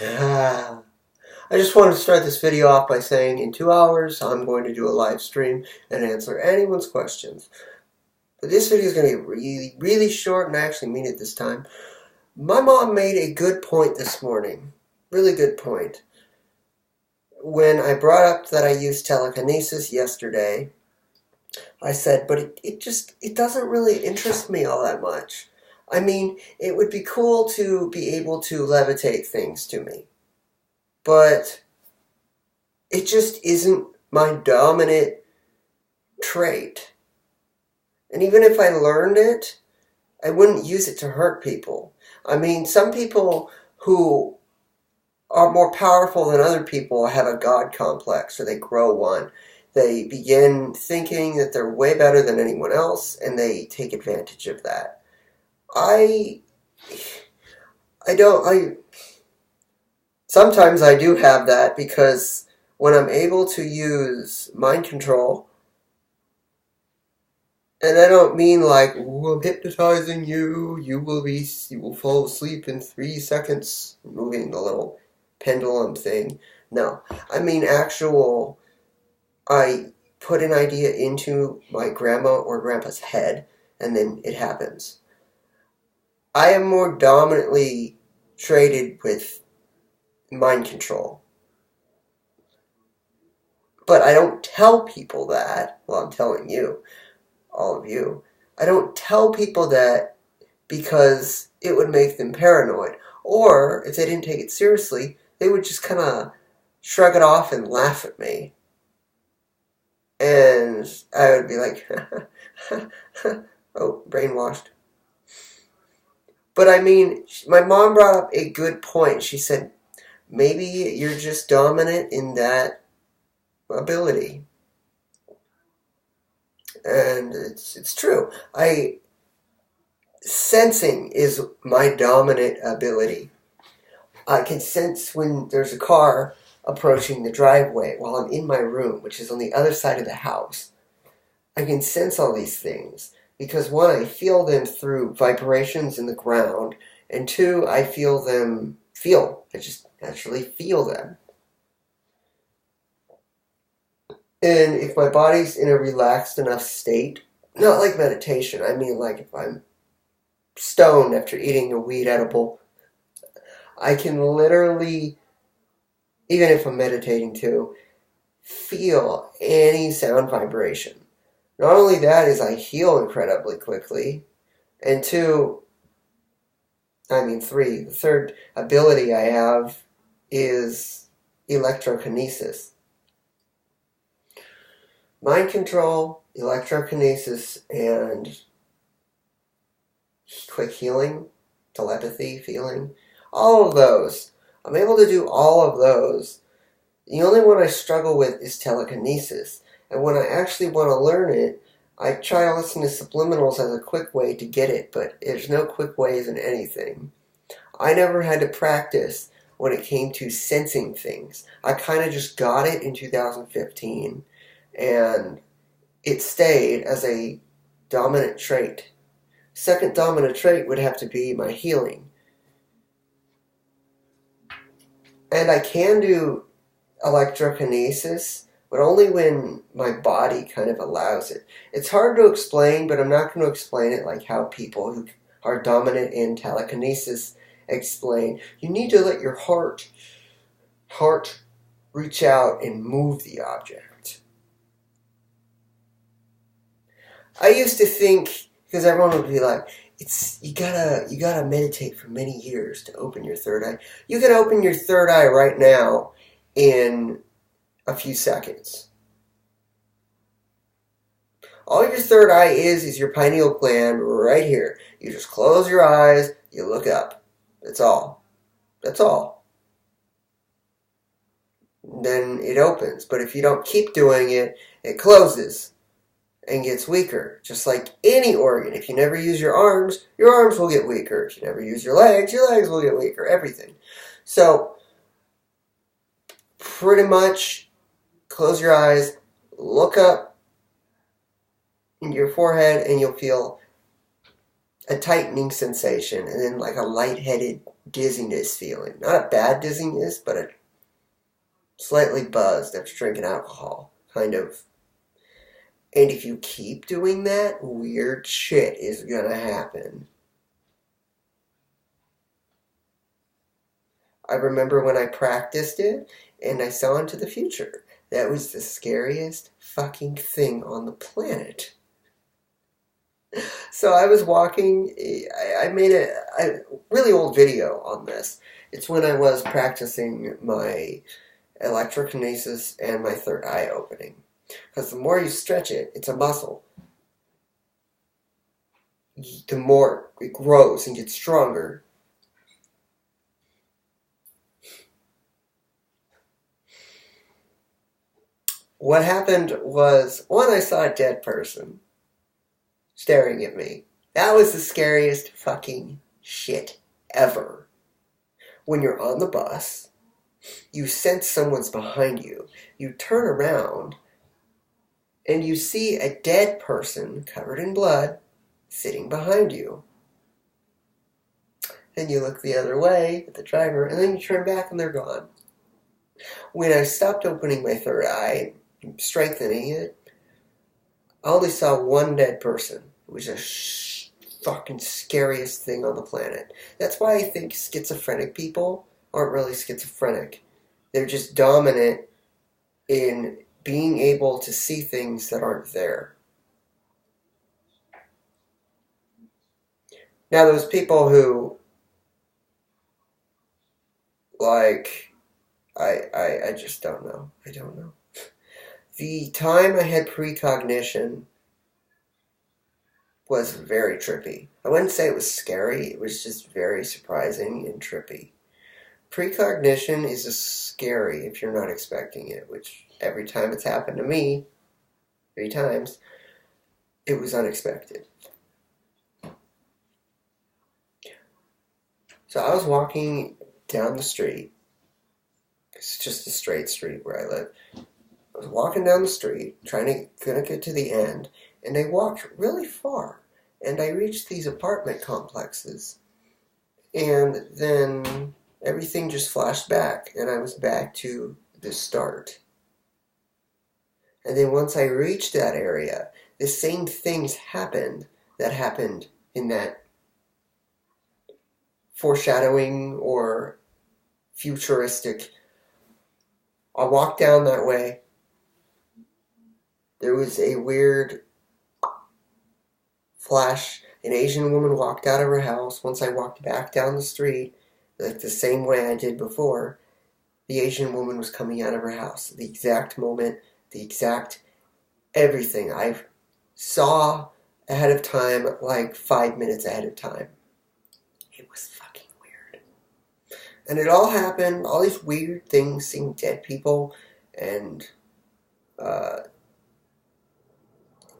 Ah, I just wanted to start this video off by saying in 2 hours I'm going to do a live stream and answer anyone's questions. But this video is going to be really, really short, and I actually mean it this time. My mom made a good point this morning. Really good point. When I brought up that I used telekinesis yesterday, I said, but it doesn't really interest me all that much. I mean, it would be cool to be able to levitate things to me. But it just isn't my dominant trait. And even if I learned it, I wouldn't use it to hurt people. I mean, some people who are more powerful than other people have a God complex, or they grow one. They begin thinking that they're way better than anyone else, and they take advantage of that. Sometimes I do have that, because when I'm able to use mind control, and I don't mean like, ooh, I'm hypnotizing you, you will fall asleep in 3 seconds, moving the little pendulum thing. No, I mean actual, I put an idea into my grandma or grandpa's head, and then it happens. I am more dominantly traded with mind control. But I don't tell people that. Well, I'm telling you, all of you. I don't tell people that because it would make them paranoid. Or, if they didn't take it seriously, they would just kind of shrug it off and laugh at me. And I would be like, oh, brainwashed. But I mean, my mom brought up a good point. She said, maybe you're just dominant in that ability. And it's true. Sensing is my dominant ability. I can sense when there's a car approaching the driveway while I'm in my room, which is on the other side of the house. I can sense all these things because, one, I feel them through vibrations in the ground, and two, I just naturally feel them. And if my body's in a relaxed enough state, not like meditation, I mean like if I'm stoned after eating a weed edible, I can literally, even if I'm meditating too, feel any sound vibration. Not only that is I heal incredibly quickly, and three, the third ability I have is electrokinesis. Mind control, electrokinesis, and quick healing, telepathy, feeling, all of those. I'm able to do all of those. The only one I struggle with is telekinesis. And when I actually want to learn it, I try to listen to subliminals as a quick way to get it, but there's no quick ways in anything. I never had to practice when it came to sensing things. I kind of just got it in 2015, and it stayed as a dominant trait. Second dominant trait would have to be my healing. And I can do electrokinesis, but only when my body kind of allows it. It's hard to explain, but I'm not going to explain it like how people who are dominant in telekinesis explain. You need to let your heart reach out and move the object. I used to think, because everyone would be like, you gotta meditate for many years to open your third eye. You can open your third eye right now in a few seconds. All your third eye is your pineal gland right here. You just close your eyes, you look up. That's all. That's all. Then it opens. But if you don't keep doing it, it closes and gets weaker. Just like any organ. If you never use your arms will get weaker. If you never use your legs will get weaker. Everything. So, pretty much, close your eyes, look up in your forehead, and you'll feel a tightening sensation, and then like a lightheaded dizziness feeling. Not a bad dizziness, but a slightly buzzed after drinking alcohol, kind of. And if you keep doing that, weird shit is gonna happen. I remember when I practiced it and I saw into the future. That was the scariest fucking thing on the planet. So I was walking, I made a really old video on this. It's when I was practicing my electrokinesis and my third eye opening. Because the more you stretch it, it's a muscle. The more it grows and gets stronger. What happened was, one, I saw a dead person staring at me. That was the scariest fucking shit ever. When you're on the bus, you sense someone's behind you. You turn around, and you see a dead person covered in blood sitting behind you. Then you look the other way at the driver, and then you turn back and they're gone. When I stopped opening my third eye, strengthening it, I only saw one dead person. It was the fucking scariest thing on the planet. That's why I think schizophrenic people aren't really schizophrenic. They're just dominant in being able to see things that aren't there. Now, those people who, like, I just don't know. I don't know. The time I had precognition was very trippy. I wouldn't say it was scary. It was just very surprising and trippy. Precognition is just scary if you're not expecting it, which every time it's happened to me, 3 times, it was unexpected. So I was walking down the street. It's just a straight street where I live. I was walking down the street, gonna get to the end, and I walked really far. And I reached these apartment complexes. And then everything just flashed back, and I was back to the start. And then once I reached that area, the same things happened that happened in that foreshadowing or futuristic. I walked down that way. There was a weird flash. An Asian woman walked out of her house. Once I walked back down the street, like the same way I did before, the Asian woman was coming out of her house. The exact moment, the exact everything I saw ahead of time, like 5 minutes ahead of time. It was fucking weird. And it all happened, all these weird things, seeing dead people and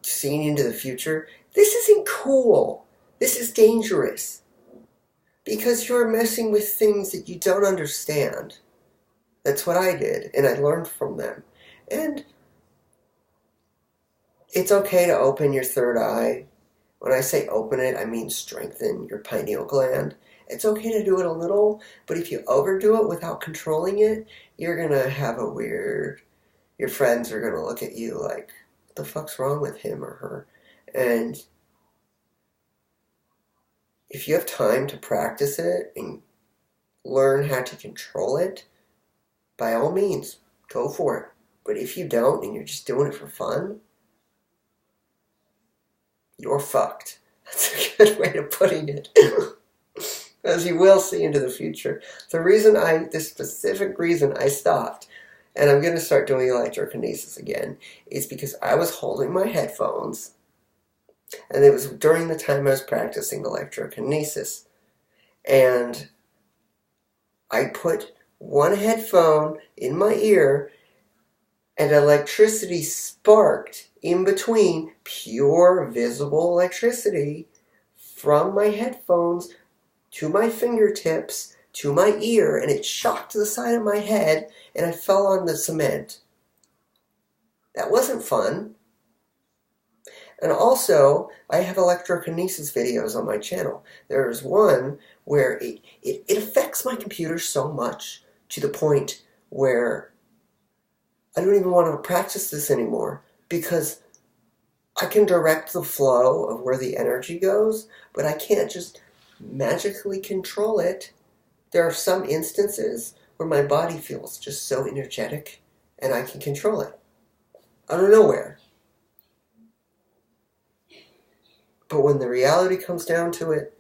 seeing into the future. This isn't cool. This is dangerous. Because you're messing with things that you don't understand. That's what I did, and I learned from them. And it's okay to open your third eye. When I say open it, I mean strengthen your pineal gland. It's okay to do it a little, but if you overdo it without controlling it, you're going to have a weird... Your friends are going to look at you like, what the fuck's wrong with him or her? And if you have time to practice it and learn how to control it, by all means, go for it. But if you don't and you're just doing it for fun, you're fucked. That's a good way of putting it. As you will see into the future. The specific reason I stopped, and I'm going to start doing electrokinesis again, is because I was holding my headphones, and it was during the time I was practicing electrokinesis. And I put one headphone in my ear, and electricity sparked in between, pure visible electricity from my headphones to my fingertips to my ear, and it shocked the side of my head, and I fell on the cement. That wasn't fun. And also, I have electrokinesis videos on my channel. There's one where it affects my computer so much to the point where I don't even want to practice this anymore, because I can direct the flow of where the energy goes, but I can't just magically control it. There are some instances where my body feels just so energetic and I can control it out of nowhere. But when the reality comes down to it,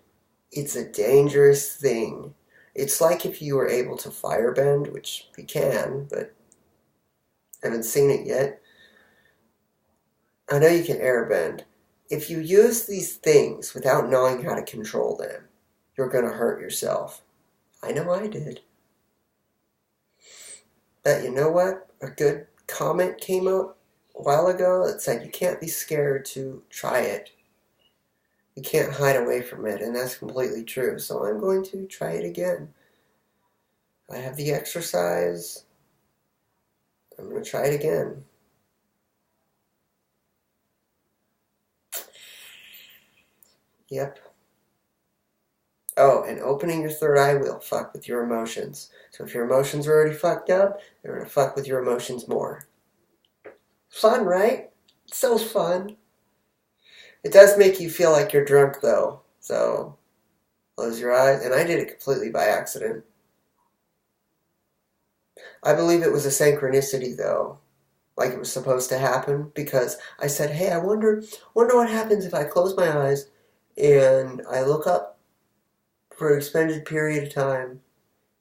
it's a dangerous thing. It's like if you were able to firebend, which we can, but I haven't seen it yet. I know you can airbend. If you use these things without knowing how to control them, you're going to hurt yourself. I know I did. But you know what? A good comment came up a while ago that said you can't be scared to try it. You can't hide away from it, and that's completely true. So I'm going to try it again. I have the exercise. I'm going to try it again. Yep. Oh, and opening your third eye will fuck with your emotions. So if your emotions are already fucked up, they're going to fuck with your emotions more. Fun, right? It's so fun. It does make you feel like you're drunk, though. So close your eyes. And I did it completely by accident. I believe it was a synchronicity, though. Like it was supposed to happen. Because I said, hey, I wonder what happens if I close my eyes and I look up for an extended period of time.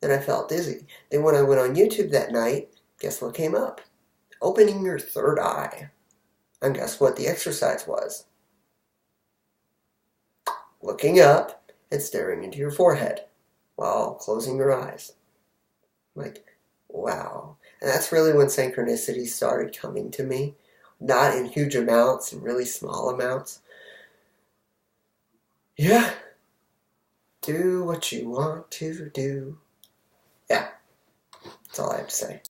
Then I felt dizzy. Then when I went on YouTube that night, guess what came up? Opening your third eye. And guess what the exercise was? Looking up and staring into your forehead while closing your eyes. Like, wow. And that's really when synchronicity started coming to me. Not in huge amounts, in really small amounts. Yeah. Do what you want to do. Yeah. That's all I have to say.